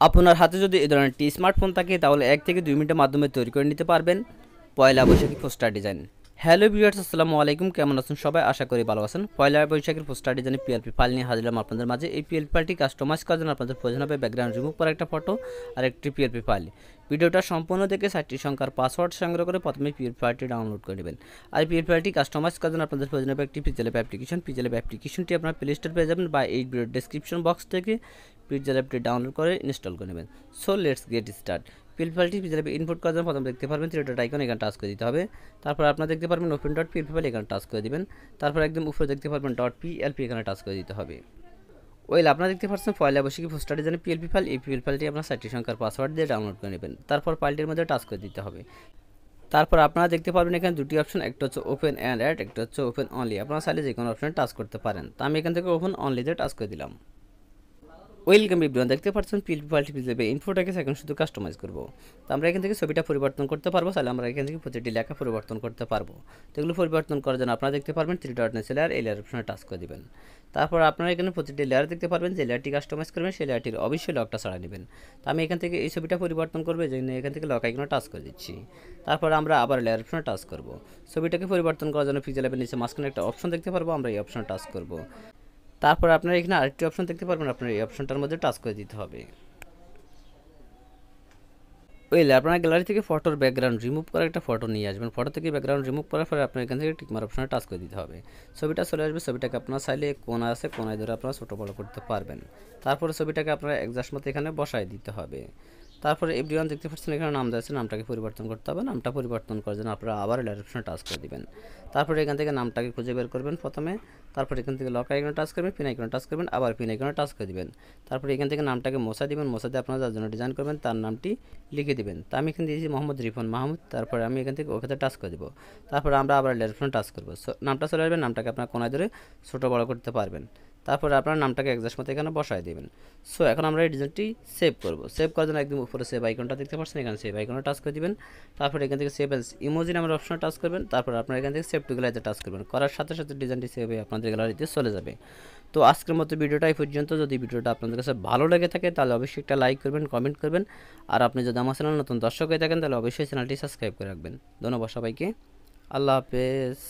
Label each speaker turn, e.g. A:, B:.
A: আপনার হাতে যদি এই ধরনের একটি স্মার্টফোন থাকে তাহলে 1 থেকে 2 মিনিটের মাধ্যমে তৈরি করে নিতে পারবেন পয়লা বৈশাখী পোস্টার ডিজাইন। হ্যালো ভিউয়ার্স, আসসালামু আলাইকুম। কেমন আছেন সবাই? আশা করি ভালো আছেন। পয়লা বৈশাখীর পোস্টার ডিজাইনে পিএলপি ফাইল নিয়ে হাজির হলাম আপনাদের মাঝে। এই পিএলপি ফাইলটি কাস্টমাইজ করার জন্য আপনাদের প্রয়োজন হবে ব্যাকগ্রাউন্ড রিমুভ করা একটা ফটো আর একটি পিএলপি ফাইল। ভিডিওটা সম্পূর্ণ দেখে 4টি সংখ্যার পাসওয়ার্ড সংগ্রহ করে প্রথমে পিএলপি ফাইলটি ডাউনলোড করে নেবেন। আর পিএলপি ফাইলটি কাস্টমাইজ করার জন্য আপনাদের প্রয়োজন হবে একটি পিক্সেল অ্যাপ্লিকেশন। পিক্সেল অ্যাপ্লিকেশনটি আপনার প্লে স্টোর পেয়ে যাবেন বা এই ভিডিওর ডেসক্রিপশন বক্স থেকে পিক্সেল অ্যাপটি ডাউনলোড করে ইনস্টল করে নেবেন। So let's get start. PLP ফাইলটি পিক্সেল অ্যাপে ইনপুট করার জন্য প্রথমে দেখতে পারবেন থ্রি ডট আইকন, এখানে টাচ করে দিতে হবে। তারপর আপনারা দেখতে পারবেন ওপেন ডট পিএলপি ফাইল, এখানে টাচ করে দিবেন। তারপর একদম উপরে দেখতে পারবেন ডট পিএলপি, এখানে টাচ করে দিতে হবে। ওয়েল, আপনারা দেখতে পাচ্ছেন পয়লা বৈশাখী পোস্টার ডিজাইনে পিএলপি ফাইল। এই পিএলপি ফাইলটি আপনার 4টি সংখ্যার পাসওয়ার্ড দিয়ে ডাউনলোড করে নেবেন। তারপর ফাইলটির মধ্যে টাচ করে দিতে হবে। তারপর আপনারা দেখতে পারবেন এখানে দুটি অপশন, একটা হচ্ছে ওপেন অ্যান্ড অ্যাড, একটা হচ্ছে ওপেন অনলি। আপনারা চাইলে যে কোনো অপশনে টাচ করতে পারেন। তো আমি এখান থেকে ওপেন অনলিতে টাচ করে দিলাম। ওয়েলকাম এভরিওয়ান, দেখতে পাচ্ছেন পিএলপি ফাইলটি পিএলপি ইনফোটাকে এখন শুধু কাস্টমাইজ করব। তো আমরা এখান থেকে ছবিটা পরিবর্তন করতে পারবো, তাহলে আমরা এখান থেকে প্রতিটি লেখা পরিবর্তন করতে পারবো। তো এগুলো পরিবর্তন করার জন্য আপনারা দেখতে পারবেন থ্রি ডট নিচে লেয়ার, এই লেয়ার অপশনে টাচ করে দিবেন। তারপর আপনারা এখানে প্রতিটি লেয়ার দেখতে পারবেন, যে লেয়ারটি কাস্টমাইজ করবেন সেই লেয়ারটির অবশ্যই লকটা ছাড়া নেবেন। তো আমি এখান থেকে এই ছবিটা পরিবর্তন করবো, এই জন্য এখান থেকে লক আইকনে টাচ করে দিচ্ছি। তারপর আমরা আবার লেয়ার অপশনে টাচ করব। ছবিটাকে পরিবর্তন করার জন্য পিক্সেল অ্যাপের নিচে মাঝখানে একটা অপশন দেখতে পারবো, আমরা এই অপশনে টাচ করব। তারপর আপনারা এখানে আরেকটি অপশন দেখতে পারবেন, আপনার এই অপশনটার মধ্যে টাচ করে দিতে হবে। ওয়েল, আপনার গ্যালারি থেকে ফটোর ব্যাকগ্রাউন্ড রিমুভ করে একটা ফটো নিয়ে আসবেন। ফটো থেকে ব্যাকগ্রাউন্ড রিমুভ করার পরে আপনার এখান থেকে টিকমার অপশনে টাচ করে দিতে হবে। ছবিটা চলে আসবে। ছবিটাকে আপনার চাইলে কোনা আছে, কোনায় ধরে আপনারা ছোটো বড়ো করতে পারবেন। তারপরে ছবিটাকে আপনারা একজাস্ট মতো এখানে বসায় দিতে হবে। তারপরে এভরিওয়ান দেখতে পাচ্ছেন এখানে নাম দেওয়া আছে, নামটাকে পরিবর্তন করতে হবে। নামটা পরিবর্তন করার জন্য আপনারা আবার লেয়ার অপশনে টাচ করে দিবেন। তারপরে এখান থেকে নামটাকে খুঁজে বের করবেন প্রথমে। তারপর এখান থেকে লক আইকনে টাচ করবেন, পিন আইকনে টাচ করবেন, আবার পিন আইকনে টাচ করে দিবেন। তারপরে এখান থেকে নামটাকে মোছা দিবেন। মোছা দিয়ে আপনারা যার জন্য ডিজাইন করবেন তার নামটি লিখে দিবেন। তা আমি এখানে দিয়েছি মোহাম্মদ রিফন মাহমুদ। তারপরে আমি এখান থেকে ওখানে টাচ করে দিব। তারপরে আমরা আবার লেয়ার অপশনে টাচ করবো। নামটা চলে আসবে, নামটাকে আপনার কোনায় ধরে ছোটো বড়ো করতে পারবেন। তারপরে আপনার নামটাকে একজাস্ট মতো এখানে বসায় দেবেন। সো এখন আমরা এই ডিজাইনটি সেভ করব। সেভ করার জন্য একদম উপরে সেভ আইকনটা দেখতে পাচ্ছেন, এখানে সেভ আইকনে টাচ করে দিবেন। তারপর এখান থেকে সেভ অ্যাজ ইমোজি নামের অপশনে টাচ করবেন। তারপর আপনারা এখান থেকে সেভ টু গ্যালারিতে টাচ করবেন। করার সাথে সাথে ডিজাইনটি সেভ হয়ে আপনাদের গ্যালারিতে চলে যাবে। তো আজকের মতো ভিডিওটা এই পর্যন্ত। যদি ভিডিওটা আপনাদের কাছে ভালো লেগে থাকে তাহলে অবশ্যই একটা লাইক করবেন, কমেন্ট করবেন। আর আপনি যদি আমার চ্যানেল নতুন দর্শক হয়ে থাকেন তাহলে অবশ্যই চ্যানেলটি সাবস্ক্রাইব করে রাখবেন। ধন্যবাদ সবাইকে। আল্লাহ হাফেজ।